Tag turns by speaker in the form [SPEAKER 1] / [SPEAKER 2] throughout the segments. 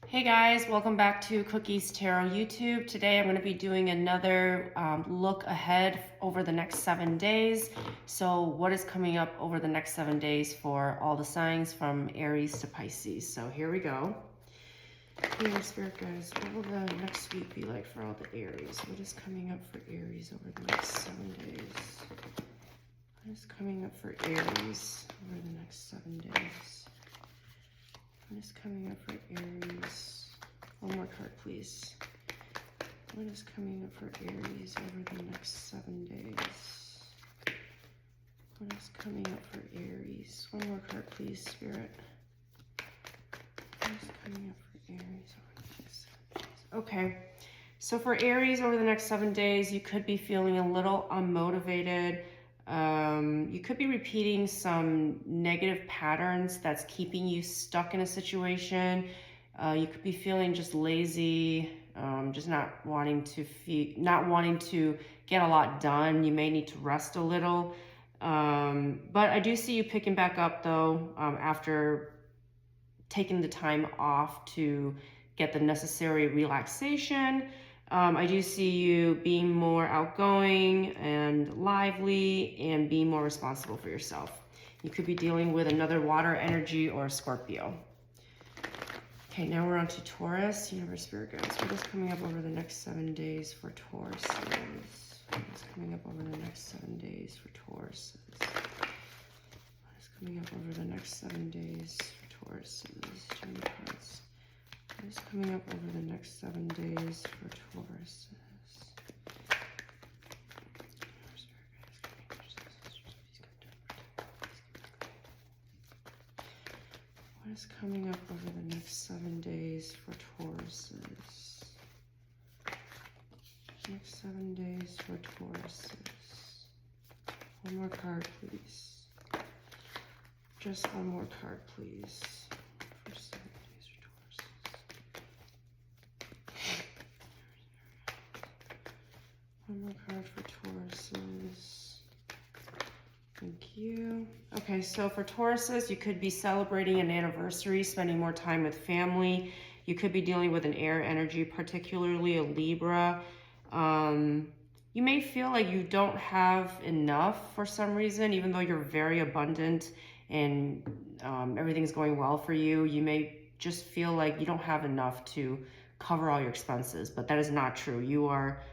[SPEAKER 1] Hey guys, welcome back to Cookies Tarot YouTube. Today I'm going to be doing another look ahead over the next 7 days. So what is coming up over the next 7 days for all the signs from Aries to Pisces. So here we go. Here, Spirit guys, what will the next week be like for all the Aries? What is coming up for Aries over the next 7 days? What is coming up for Aries over the next 7 days? What is coming up for Aries? One more card, please. What is coming up for Aries over the next 7 days? What is coming up for Aries? One more card, please, Spirit. What is coming up for Aries over the next 7 days? Okay, so for Aries over the next 7 days, you could be feeling a little unmotivated. You could be repeating some negative patterns that's keeping you stuck in a situation. You could be feeling just lazy, just not wanting to get a lot done. You may need to rest a little. But I do see you picking back up though, after taking the time off to get the necessary relaxation. I do see you being more outgoing and lively and being more responsible for yourself. You could be dealing with another water energy or Scorpio. Okay, now we're on to Taurus. Universe, Spirit guides. What is coming up over the next 7 days for Taurus? What is coming up over the next 7 days for Taurus? What is coming up over the next 7 days for Taurus? What is coming up over the next 7 days for Taurus? What is coming up over the next 7 days for Taurus? Next 7 days for Taurus. One more card, please. Just one more card, please. For 7 days for Taurus. One more card for Tauruses. Thank you. Okay, so for Tauruses, you could be celebrating an anniversary, spending more time with family. You could be dealing with an air energy, particularly a Libra. You may feel like you don't have enough for some reason, even though you're very abundant and everything's going well for you. You may just feel like you don't have enough to cover all your expenses, but that is not true. You are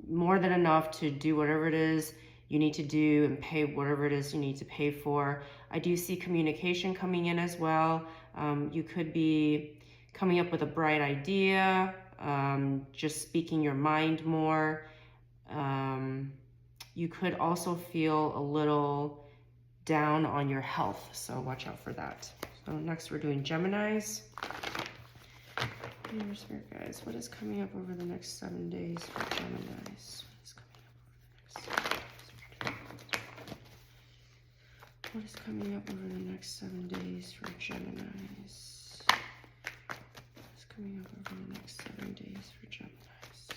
[SPEAKER 1] more than enough to do whatever it is you need to do and pay whatever it is you need to pay for. I do see communication coming in as well. You could be coming up with a bright idea, just speaking your mind more. You could also feel a little down on your health, so watch out for that. So next we're doing Geminis. Your Spirit guys, what is coming up over the next 7 days for Geminis? What is coming up over the next 7 days for Geminis? What is coming up over the next 7 days for Geminis?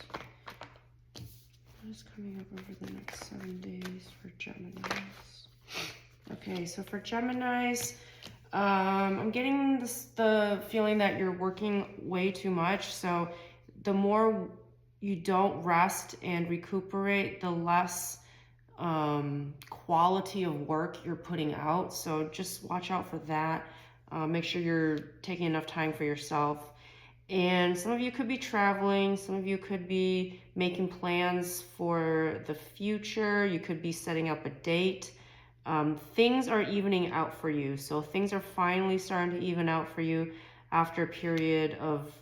[SPEAKER 1] What is coming up over the next 7 days for Geminis? Okay, so for Geminis, I'm getting the feeling that you're working way too much. So the more you don't rest and recuperate, the less quality of work you're putting out. So just watch out for that. Make sure you're taking enough time for yourself. And some of you could be traveling. Some of you could be making plans for the future. You could be setting up a date. Things are evening out for you. So things are finally starting to even out for you after a period of,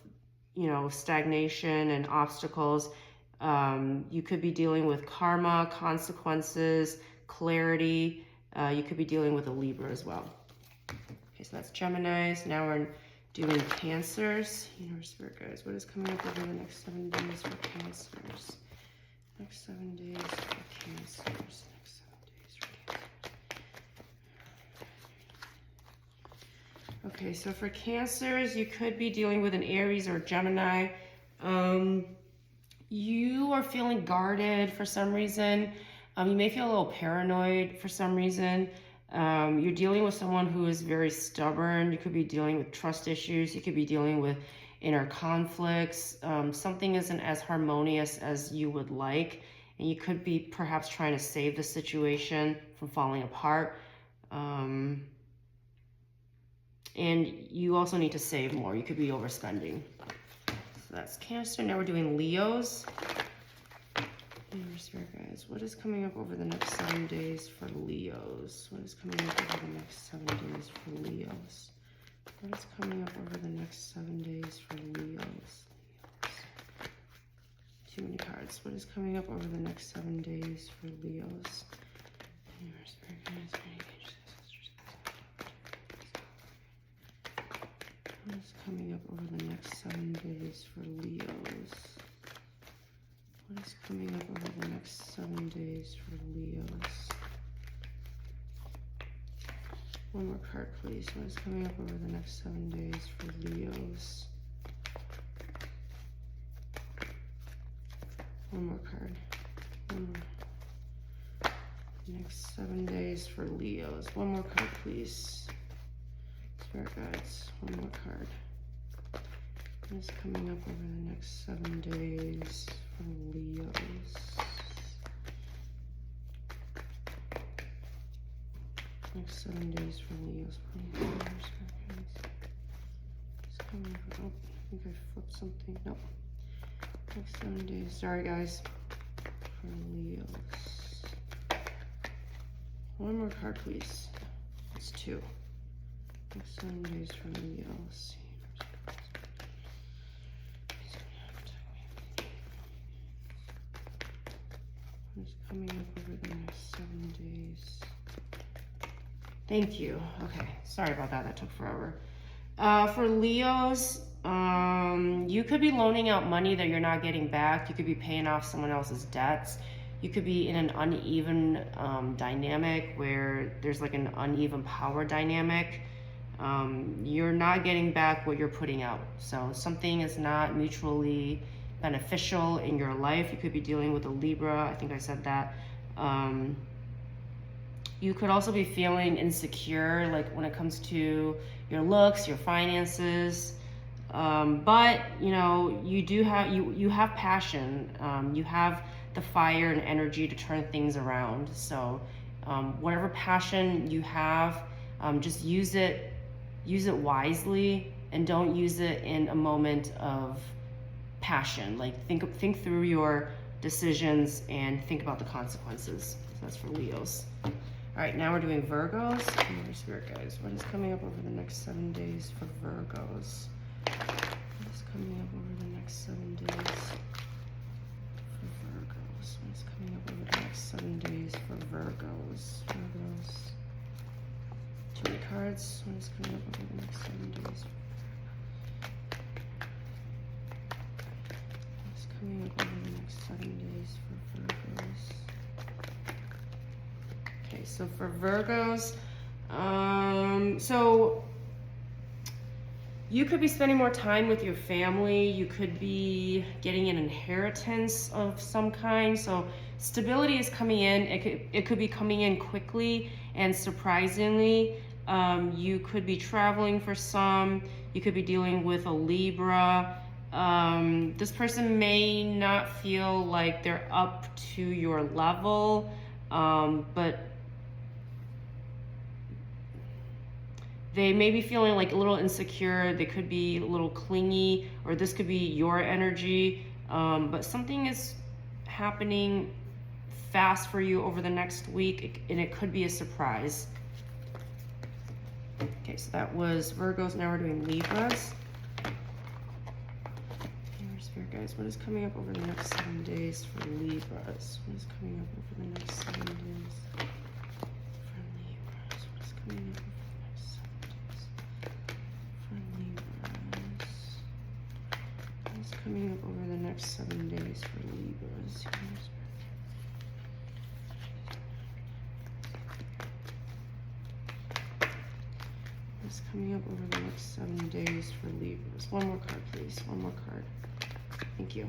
[SPEAKER 1] stagnation and obstacles. You could be dealing with karma, consequences, clarity. You could be dealing with a Libra as well. Okay, so that's Geminis. Now we're doing Cancers. Universe, Spirit guys, what is coming up over the next 7 days for Cancers? Next 7 days for Cancers. Next 7 days for Cancers. Okay, so for Cancers, you could be dealing with an Aries or Gemini. You are feeling guarded for some reason. You may feel a little paranoid for some reason. You're dealing with someone who is very stubborn. You could be dealing with trust issues. You could be dealing with inner conflicts. Something isn't as harmonious as you would like. And you could be perhaps trying to save the situation from falling apart. And you also need to save more. You could be overspending. So that's Cancer. Now we're doing Leos. Spirit guys, what is coming up over the next 7 days for Leos? What is coming up over the next 7 days for Leos? What is coming up over the next 7 days for Leos? Too many cards. What is coming up over the next 7 days for Leos? Spirit guys, what is coming up over the next 7 days for Leos? What is coming up over the next 7 days for Leos? One more card, please. What is coming up over the next 7 days for Leos? One more card. One more. Next 7 days for Leos. One more card, please. Spirit guides. One more card. What is coming up over the next 7 days for Leos? Next 7 days for Leos. It's coming up. Oh, I think I flipped something. Nope. Next 7 days. Sorry, guys. For Leos. One more card, please. It's 2. Next 7 days for Leos. What's coming up over the next 7 days? Thank you. Okay, sorry about that. That took forever. For Leos, you could be loaning out money that you're not getting back. You could be paying off someone else's debts. You could be in an uneven dynamic where there's like an uneven power dynamic. You're not getting back what you're putting out. So something is not mutually beneficial in your life. You could be dealing with a Libra. I think I said that. You could also be feeling insecure, like when it comes to your looks, your finances. But you know, you have passion. You have the fire and energy to turn things around. So whatever passion you have, just use it wisely, and don't use it in a moment of passion. Like think through your decisions and think about the consequences. So that's for Leos. All right, now we're doing Virgos. Spirit guys, what is coming up over the next 7 days for Virgos? What is coming up over the next 7 days for Virgos? What is coming up over the next 7 days for Virgos? Virgos. Too many cards. What is coming up over the next 7 days? What's coming up over the next 7 days for Virgos? Okay, so for Virgos, so you could be spending more time with your family. You could be getting an inheritance of some kind. So stability is coming in. It could be coming in quickly and surprisingly. You could be traveling for some. You could be dealing with a Libra. This person may not feel like they're up to your level, but they may be feeling like a little insecure. They could be a little clingy, or this could be your energy. But something is happening fast for you over the next week, and it could be a surprise. Okay, so that was Virgos. Now we're doing Libras. Spirit guys, what is coming up over the next 7 days for Libras? What is coming up over the next 7 days for Libras? What is coming up over the next 7 days for Libras? What is coming up over the next 7 days for Libras? What's coming up over the next 7 days for Libras? One more card, please. One more card. Thank you.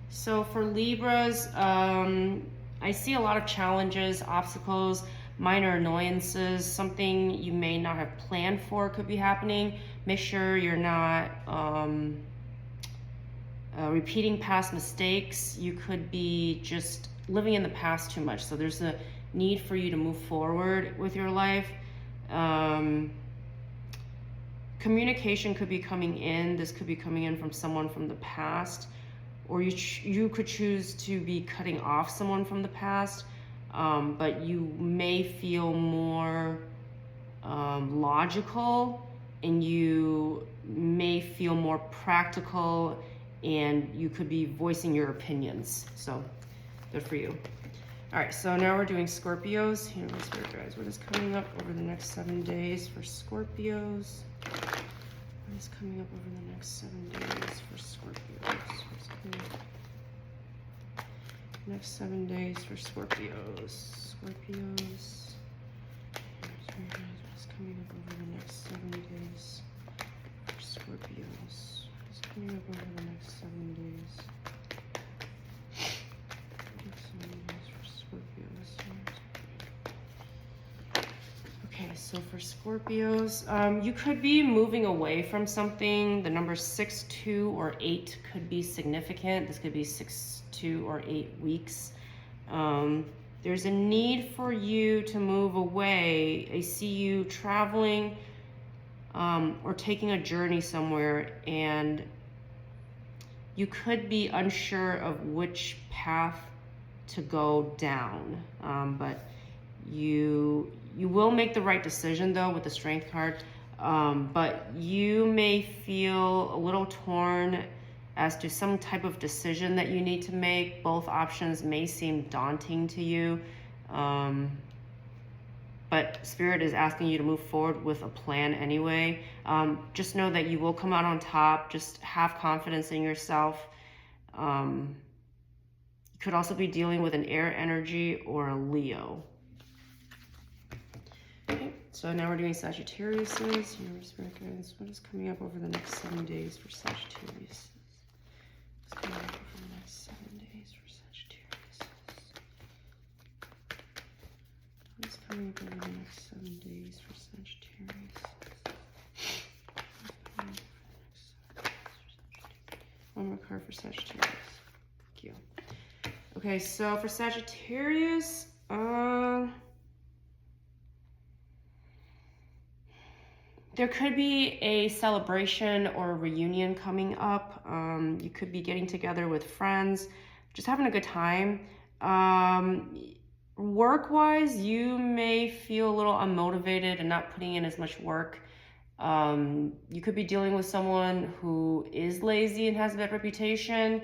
[SPEAKER 1] So for Libras, I see a lot of challenges, obstacles, minor annoyances, something you may not have planned for could be happening. Make sure you're not repeating past mistakes. You could be just living in the past too much. So there's a need for you to move forward with your life. Communication could be coming in. This could be coming in from someone from the past, or you could choose to be cutting off someone from the past, but you may feel more logical, and you may feel more practical, and you could be voicing your opinions. So good for you. All right, so now we're doing Scorpios. Here, Spirit guys, what is coming up over the next 7 days for Scorpios? What is coming up over the next 7 days for Scorpios? What's coming up? Next 7 days for Scorpios. Scorpios. What's coming up over the next 7 days for Scorpios? What's coming up over the next 7 days? Okay, so for Scorpios, you could be moving away from something. The number 6, 2, or 8 could be significant. This could be 6, 2, or 8 weeks. There's a need for you to move away. I see you traveling or taking a journey somewhere, and you could be unsure of which path to go down, but you will make the right decision though with the Strength card, but you may feel a little torn as to some type of decision that you need to make. Both options may seem daunting to you, but Spirit is asking you to move forward with a plan anyway. Just know that you will come out on top. Just have confidence in yourself. You could also be dealing with an air energy or a Leo. Okay, so now we're doing Sagittarius. Here, Spirit guides, what is coming up over the next 7 days for Sagittarius? What's coming up over the next 7 days for Sagittarius? What's coming up over the next 7 days for Sagittarius? One more card for Sagittarius. Thank you. Okay, so for Sagittarius, there could be a celebration or a reunion coming up. You could be getting together with friends, just having a good time. Work-wise, you may feel a little unmotivated and not putting in as much work. You could be dealing with someone who is lazy and has a bad reputation,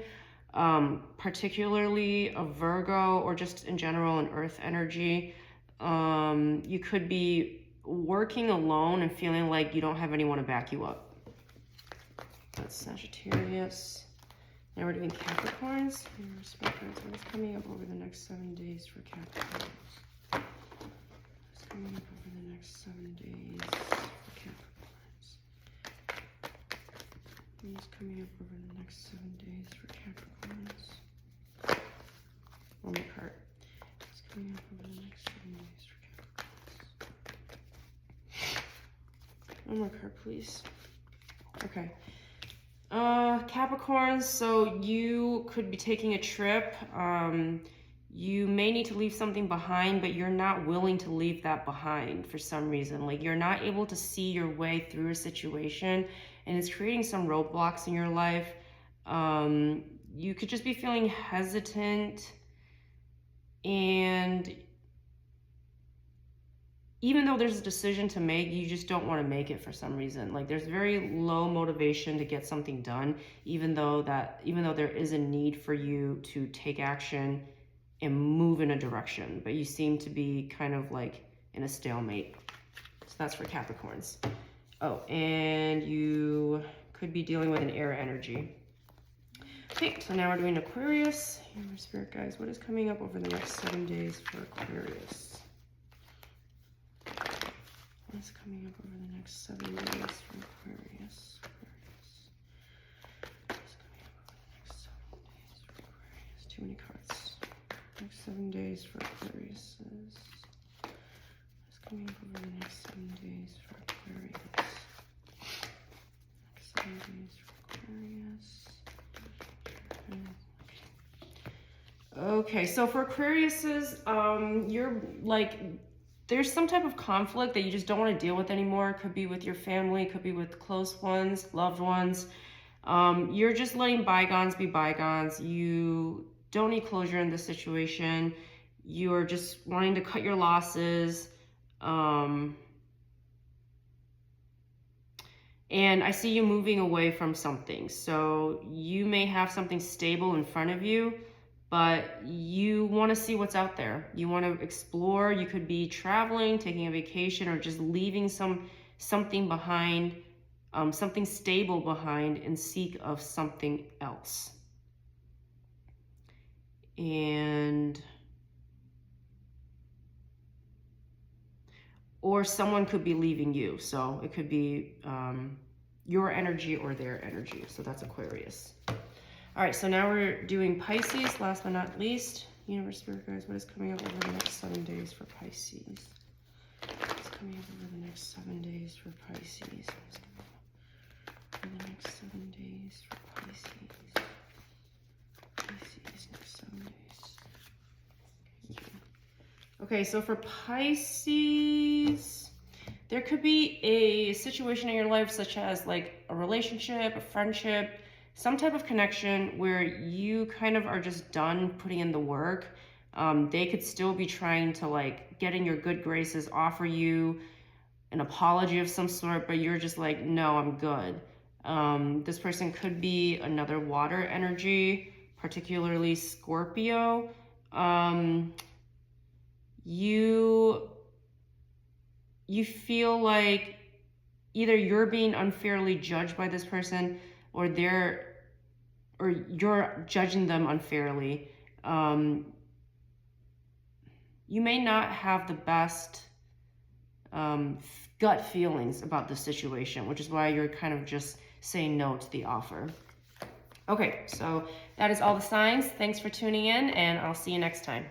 [SPEAKER 1] particularly a Virgo, or just in general an earth energy. You could be working alone and feeling like you don't have anyone to back you up. That's Sagittarius. Now we're doing Capricorns. What is coming up over the next 7 days for Capricorns? What's coming up over the next 7 days for Capricorns? What's coming up over the next 7 days for Capricorns? One more card. What's coming up over the next 7 days for Capricorns? One more card, please. Okay. Capricorns, so you could be taking a trip. You may need to leave something behind, but you're not willing to leave that behind for some reason. Like, you're not able to see your way through a situation, and it's creating some roadblocks in your life. You could just be feeling hesitant, and even though there's a decision to make, you just don't want to make it for some reason. Like, there's very low motivation to get something done, even though there is a need for you to take action and move in a direction, but you seem to be kind of like in a stalemate. So that's for Capricorns. Oh, and you could be dealing with an air energy. Okay, so now we're doing Aquarius. Here, my spirit guys, what is coming up over the next 7 days for Aquarius? What's coming up over the next 7 days for Aquarius? What's coming up over the next 7 days for Aquarius? Too many cards. Next 7 days for Aquarius. coming up over the next 7 days for Aquarius? Next 7 days for Aquarius. Okay, so for Aquariuses, you're like, there's some type of conflict that you just don't want to deal with anymore. It could be with your family, it could be with close ones, loved ones. You're just letting bygones be bygones. You don't need closure in this situation. You're just wanting to cut your losses. And I see you moving away from something. So you may have something stable in front of you, but you want to see what's out there. You want to explore. You could be traveling, taking a vacation, or just leaving something behind, something stable behind, in seek of something else. And or someone could be leaving you. So it could be your energy or their energy. So that's Aquarius. All right, so now we're doing Pisces, last but not least. Universe, Spirit guides, what is coming up over the next 7 days for Pisces? What's coming up over the next 7 days for Pisces? What's coming up over the next 7 days for Pisces? Pisces, next 7 days. Okay, so for Pisces, there could be a situation in your life such as like a relationship, a friendship, some type of connection where you kind of are just done putting in the work. They could still be trying to like get in your good graces, offer you an apology of some sort, but you're just like, no, I'm good. This person could be another water energy, particularly Scorpio. You feel like either you're being unfairly judged by this person, or you're judging them unfairly. You may not have the best gut feelings about the situation, which is why you're kind of just saying no to the offer. Okay, so that is all the signs. Thanks for tuning in, and I'll see you next time.